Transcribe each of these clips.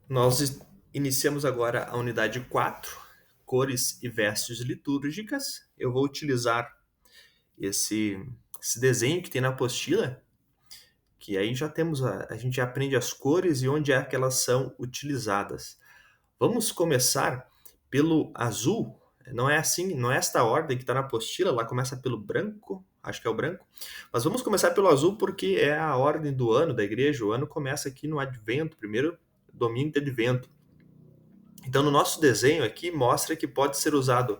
Nós iniciamos agora a unidade 4, cores e vestes litúrgicas. Eu vou utilizar esse, esse desenho que tem na apostila, que aí já temos a gente já aprende as cores e onde é que elas são utilizadas. Vamos começar pelo azul. Não é assim, não é esta ordem que está na apostila, lá começa pelo branco, acho que é o branco. Mas vamos começar pelo azul porque é a ordem do ano da igreja. O ano começa aqui no Advento, primeiro domingo de Advento. Então, no nosso desenho aqui, mostra que pode ser usado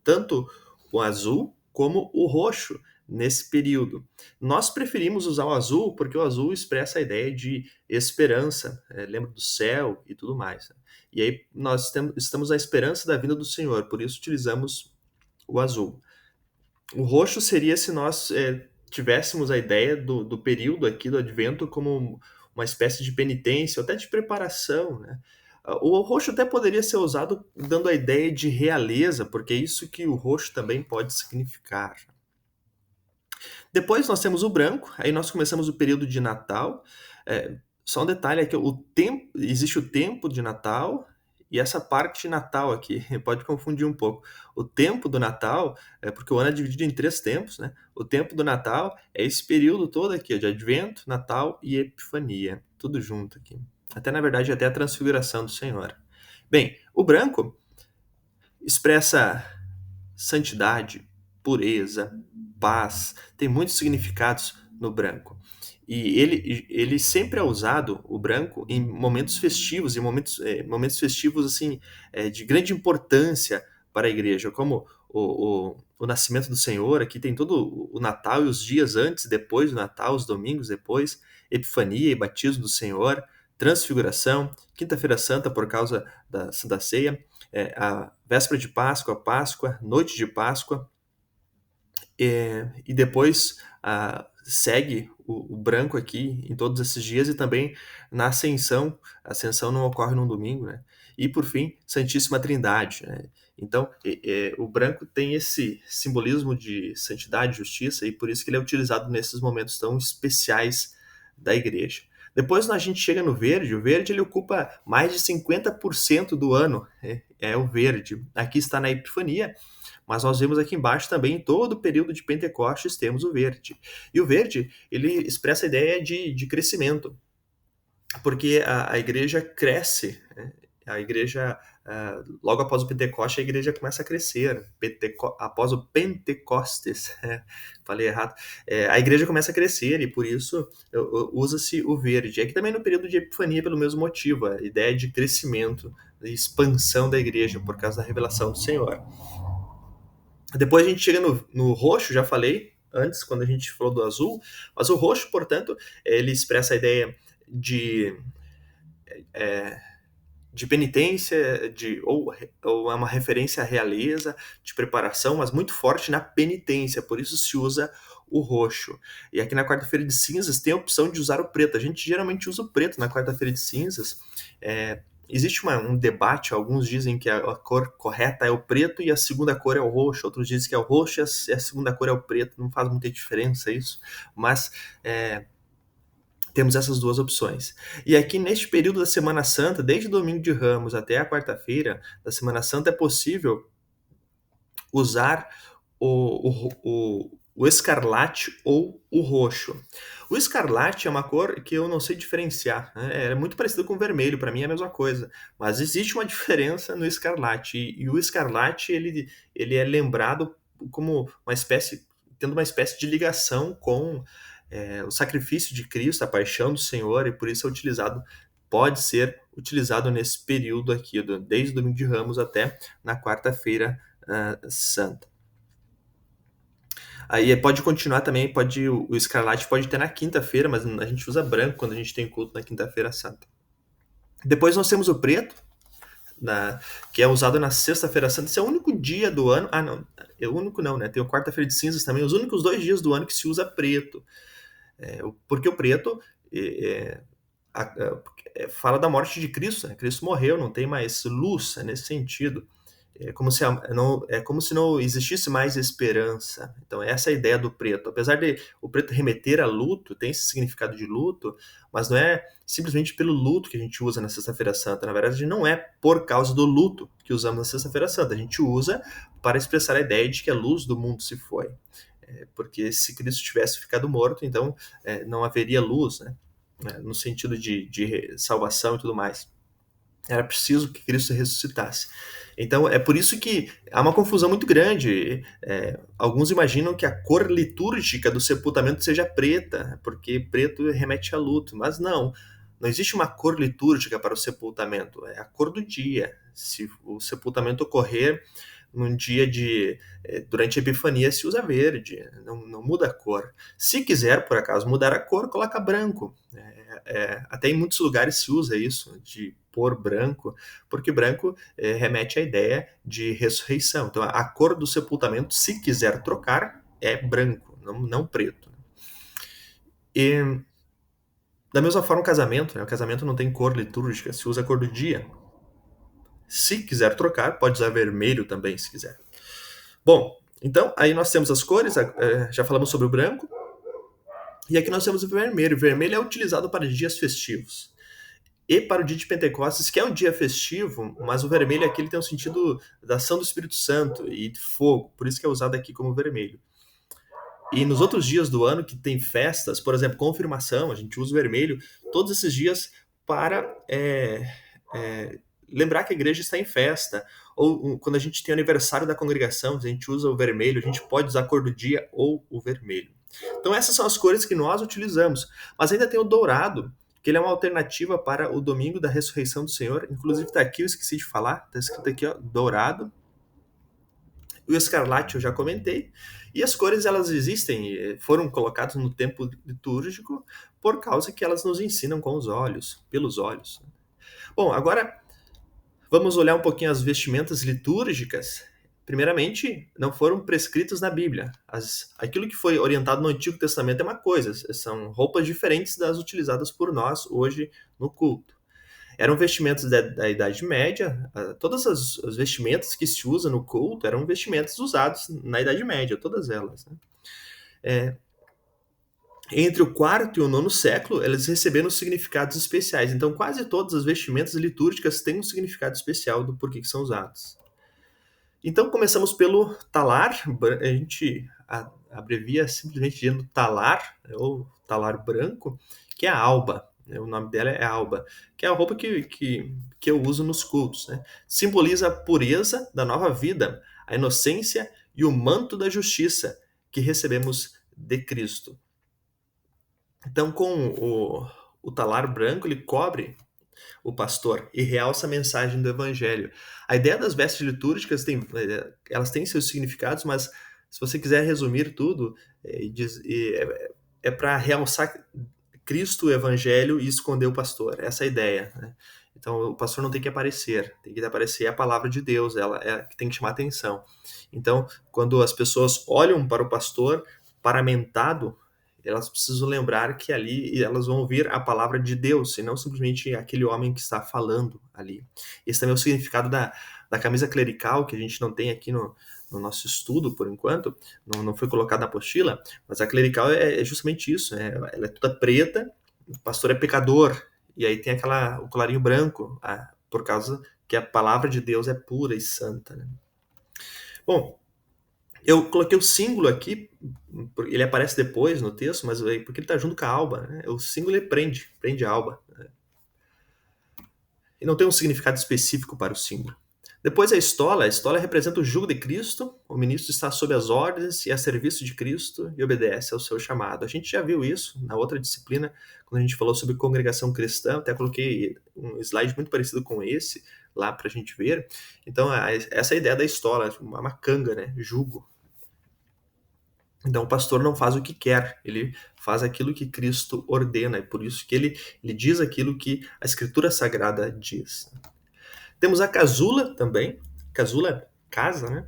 tanto o azul como o roxo nesse período. Nós preferimos usar o azul porque o azul expressa a ideia de esperança, lembra do céu e tudo mais. E aí nós estamos à esperança da vinda do Senhor, por isso utilizamos o azul. O roxo seria se nós tivéssemos a ideia do período aqui do Advento como uma espécie de penitência, ou até de preparação, né? O roxo até poderia ser usado dando a ideia de realeza, porque é isso que o roxo também pode significar. Depois nós temos o branco, aí nós começamos o período de Natal. Só um detalhe aqui, existe o tempo de Natal e essa parte de Natal aqui, pode confundir um pouco. O tempo do Natal, porque o ano é dividido em 3 tempos, né? O tempo do Natal é esse período todo aqui, de Advento, Natal e Epifania, tudo junto aqui. Até, na verdade, até a transfiguração do Senhor. Bem, o branco expressa santidade, pureza, paz, tem muitos significados no branco. E ele sempre é usado, o branco, em momentos festivos, em momentos festivos assim, de grande importância para a igreja, como o nascimento do Senhor, aqui tem todo o Natal e os dias antes e depois do Natal, os domingos depois, Epifania e batismo do Senhor, Transfiguração, Quinta-feira Santa por causa da Santa Ceia, a véspera de Páscoa, Páscoa, noite de Páscoa, e depois segue o branco aqui em todos esses dias e também na Ascensão. A Ascensão não ocorre num domingo, né? E por fim, Santíssima Trindade, né? Então, o branco tem esse simbolismo de santidade, justiça, e por isso que ele é utilizado nesses momentos tão especiais da igreja. Depois a gente chega no verde. O verde ele ocupa mais de 50% do ano, é o verde. Aqui está na Epifania, mas nós vemos aqui embaixo também, em todo o período de Pentecostes, temos o verde. E o verde, ele expressa a ideia de crescimento, porque a igreja cresce, né? A igreja, logo após o Pentecostes, a igreja começa a crescer. Após o Pentecostes, falei errado, a igreja começa a crescer e por isso usa-se o verde. Aqui também no período de Epifania, pelo mesmo motivo, a ideia de crescimento, de expansão da igreja por causa da revelação do Senhor. Depois a gente chega no roxo, já falei antes, quando a gente falou do azul, mas o roxo, portanto, ele expressa a ideia de, é, de penitência, ou é uma referência à realeza, de preparação, mas muito forte na penitência, por isso se usa o roxo. E aqui na quarta-feira de cinzas tem a opção de usar o preto. A gente geralmente usa o preto na quarta-feira de cinzas. Existe um debate, alguns dizem que a cor correta é o preto e a segunda cor é o roxo, outros dizem que é o roxo e a segunda cor é o preto, não faz muita diferença isso, mas temos essas duas opções. E aqui neste período da Semana Santa, desde o domingo de Ramos até a quarta-feira da Semana Santa, é possível usar o escarlate ou o roxo. O escarlate é uma cor que eu não sei diferenciar, né? É muito parecido com o vermelho, para mim é a mesma coisa, mas existe uma diferença no escarlate, e o escarlate ele é lembrado como uma espécie, tendo uma espécie de ligação com o sacrifício de Cristo, a paixão do Senhor, e por isso é utilizado, pode ser utilizado nesse período aqui, desde o domingo de Ramos até na quarta-feira santa. Aí pode continuar também, o escarlate pode ter na quinta-feira, mas a gente usa branco quando a gente tem culto na quinta-feira santa. Depois nós temos o preto, que é usado na sexta-feira santa. Esse é o único dia do ano. Ah, não, é o único não, né? Tem o quarta-feira de cinzas também, os únicos 2 dias do ano que se usa preto. Porque o preto fala da morte de Cristo, né? Cristo morreu, não tem mais luz, nesse sentido. É como se não existisse mais esperança. Então, essa é a ideia do preto. Apesar de o preto remeter a luto, tem esse significado de luto, mas não é simplesmente pelo luto que a gente usa na Sexta-feira Santa. Na verdade, não é por causa do luto que usamos na Sexta-feira Santa. A gente usa para expressar a ideia de que a luz do mundo se foi. Porque se Cristo tivesse ficado morto, então não haveria luz, né? No sentido de salvação e tudo mais. Era preciso que Cristo ressuscitasse. Então, é por isso que há uma confusão muito grande. Alguns imaginam que a cor litúrgica do sepultamento seja preta, porque preto remete a luto. Mas não, não existe uma cor litúrgica para o sepultamento. É a cor do dia. Se o sepultamento ocorrer num dia durante a Epifania, se usa verde, não muda a cor. Se quiser, por acaso, mudar a cor, coloca branco. Até em muitos lugares se usa isso, de pôr branco, porque branco remete à ideia de ressurreição. Então, a cor do sepultamento, se quiser trocar, é branco, não preto. E, da mesma forma, o casamento, né? O casamento não tem cor litúrgica, se usa a cor do dia. Se quiser trocar, pode usar vermelho também, se quiser. Bom, então, aí nós temos as cores, já falamos sobre o branco, e aqui nós temos o vermelho. O vermelho é utilizado para dias festivos. E para o dia de Pentecostes, que é um dia festivo, mas o vermelho aqui ele tem o sentido da ação do Espírito Santo e de fogo, por isso que é usado aqui como vermelho. E nos outros dias do ano que tem festas, por exemplo, confirmação, a gente usa o vermelho todos esses dias para lembrar que a igreja está em festa. Ou quando a gente tem o aniversário da congregação, a gente usa o vermelho, a gente pode usar a cor do dia ou o vermelho. Então essas são as cores que nós utilizamos. Mas ainda tem o dourado, que ele é uma alternativa para o domingo da ressurreição do Senhor. Inclusive está aqui, eu esqueci de falar, está escrito aqui, ó, dourado. O escarlate eu já comentei. E as cores, elas existem, foram colocadas no tempo litúrgico por causa que elas nos ensinam com os olhos, pelos olhos. Bom, agora vamos olhar um pouquinho as vestimentas litúrgicas. Primeiramente, não foram prescritas na Bíblia. Aquilo que foi orientado no Antigo Testamento é uma coisa, são roupas diferentes das utilizadas por nós hoje no culto. Eram vestimentas da Idade Média, todas as vestimentas que se usam no culto eram vestimentas usadas na Idade Média, todas elas. Né? Entre o quarto e o nono século, elas receberam significados especiais. Então, quase todas as vestimentas litúrgicas têm um significado especial do porquê que são usadas. Então, começamos pelo talar. A gente abrevia simplesmente dizendo talar, ou talar branco, que é a alba. O nome dela é alba, que é a roupa que eu uso nos cultos. Né? Simboliza a pureza da nova vida, a inocência e o manto da justiça que recebemos de Cristo. Então, com o talar branco, ele cobre o pastor e realça a mensagem do evangelho. A ideia das vestes litúrgicas, elas têm seus significados, mas se você quiser resumir tudo, é para realçar Cristo, o evangelho, e esconder o pastor. Essa é a ideia. Né? Então, o pastor não tem que aparecer, tem que aparecer a palavra de Deus, ela que tem que chamar atenção. Então, quando as pessoas olham para o pastor paramentado, elas precisam lembrar que ali elas vão ouvir a palavra de Deus, e não simplesmente aquele homem que está falando ali. Esse também é o significado da camisa clerical, que a gente não tem aqui no nosso estudo, por enquanto, não foi colocado na apostila, mas a clerical é justamente isso, ela é toda preta, o pastor é pecador, e aí tem o colarinho branco, por causa que a palavra de Deus é pura e santa. Né? Bom, eu coloquei o símbolo aqui, ele aparece depois no texto, mas porque ele está junto com a alba. Né? O símbolo ele prende a alba. Né? E não tem um significado específico para o símbolo. Depois a estola representa o jugo de Cristo, o ministro está sob as ordens e a serviço de Cristo e obedece ao seu chamado. A gente já viu isso na outra disciplina, quando a gente falou sobre congregação cristã, até coloquei um slide muito parecido com esse lá para a gente ver. Então, essa é a ideia da estola, uma canga, né? Jugo. Então, o pastor não faz o que quer, ele faz aquilo que Cristo ordena, e por isso que ele diz aquilo que a Escritura Sagrada diz. Temos a casula também, casula é casa, né?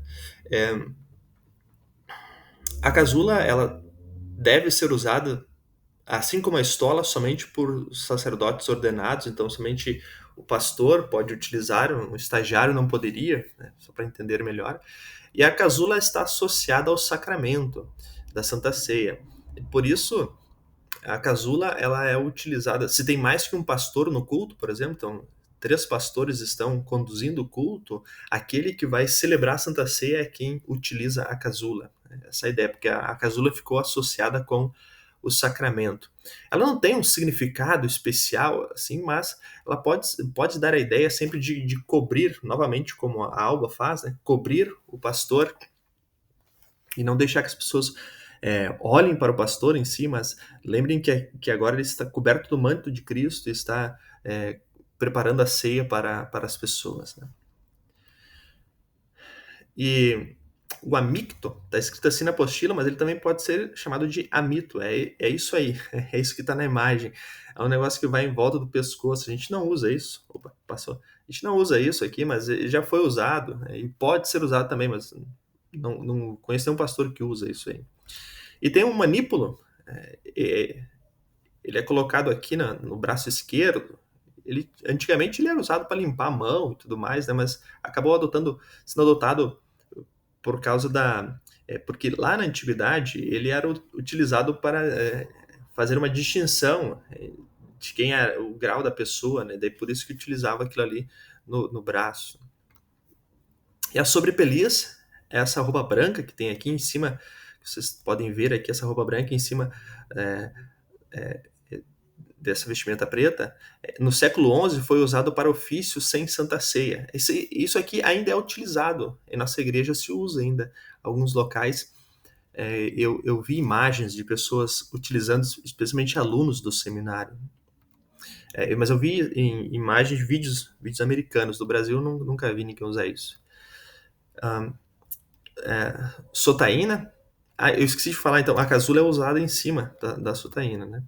A casula, ela deve ser usada, assim como a estola, somente por sacerdotes ordenados, então somente o pastor pode utilizar, um estagiário não poderia, né, só para entender melhor. E a casula está associada ao sacramento da Santa Ceia. Por isso, a casula ela é utilizada. Se tem mais que um pastor no culto, por exemplo, então 3 pastores estão conduzindo o culto, aquele que vai celebrar a Santa Ceia é quem utiliza a casula. Essa é a ideia, porque a casula ficou associada com o sacramento. Ela não tem um significado especial, assim, mas ela pode dar a ideia sempre de cobrir, novamente, como a Alba faz, né? Cobrir o pastor e não deixar que as pessoas olhem para o pastor em si, mas lembrem que agora ele está coberto do manto de Cristo e está preparando a ceia para as pessoas. Né? E o amicto, está escrito assim na apostila, mas ele também pode ser chamado de amito. É isso aí, é isso que está na imagem. É um negócio que vai em volta do pescoço. A gente não usa isso. Opa, passou. A gente não usa isso aqui, mas ele já foi usado, né? E pode ser usado também, mas não conheço nenhum pastor que usa isso aí. E tem um manípulo, ele é colocado aqui no braço esquerdo. Antigamente ele era usado para limpar a mão e tudo mais, né? Mas acabou sendo adotado por causa porque lá na antiguidade ele era utilizado para fazer uma distinção de quem é o grau da pessoa, né? Daí por isso que utilizava aquilo ali no braço. E a sobrepeliz é essa roupa branca que tem aqui em cima, vocês podem ver aqui essa roupa branca em cima dessa vestimenta preta. No século XI foi usado para ofício sem Santa Ceia. Isso aqui ainda é utilizado, em nossa igreja se usa ainda. Alguns locais eu vi imagens de pessoas utilizando, especialmente alunos do seminário. Mas eu vi em imagens, vídeos americanos. Do Brasil nunca vi ninguém usar isso. Sotaína. Eu esqueci de falar, então, a casula é usada em cima da sotaína, né?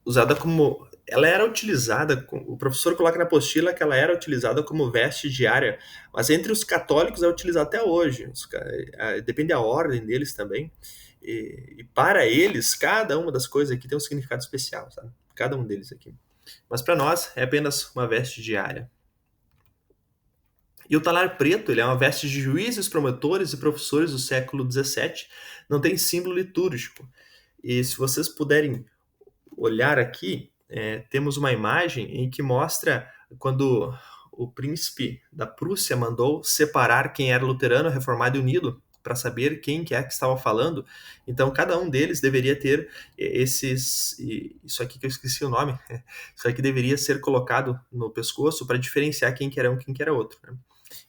Usada como... Ela era utilizada, o professor coloca na apostila que ela era utilizada como veste diária, mas entre os católicos é utilizada até hoje. Depende da ordem deles também. E para eles, cada uma das coisas aqui tem um significado especial, sabe? Cada um deles aqui. Mas para nós é apenas uma veste diária. E o talar preto, ele é uma veste de juízes, promotores e professores do século XVII, não tem símbolo litúrgico. E se vocês puderem olhar aqui, temos uma imagem em que mostra quando o príncipe da Prússia mandou separar quem era luterano, reformado e unido, para saber quem que estava falando. Então, cada um deles deveria ter isso aqui que eu esqueci o nome, isso aqui deveria ser colocado no pescoço para diferenciar quem que era um e quem que era outro. Né?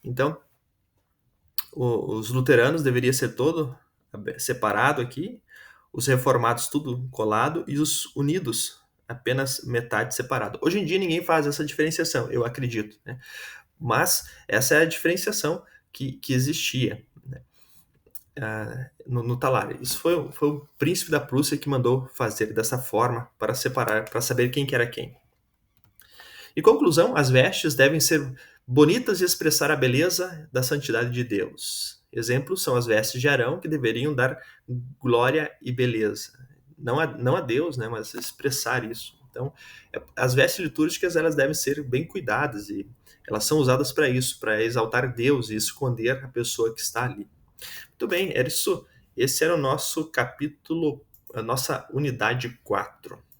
Então, os luteranos deveria ser todo separado aqui, os reformados tudo colado e os unidos apenas metade separado. Hoje em dia ninguém faz essa diferenciação, eu acredito, né? Mas essa é a diferenciação que existia, né? No talar. Isso foi o príncipe da Prússia que mandou fazer dessa forma para separar, para saber quem que era quem. Em conclusão, as vestes devem ser bonitas e expressar a beleza da santidade de Deus. Exemplos são as vestes de Arão, que deveriam dar glória e beleza. Não a Deus, né, mas expressar isso. Então, as vestes litúrgicas elas devem ser bem cuidadas e elas são usadas para isso, para exaltar Deus e esconder a pessoa que está ali. Muito bem, era isso. Esse era o nosso capítulo, a nossa unidade 4.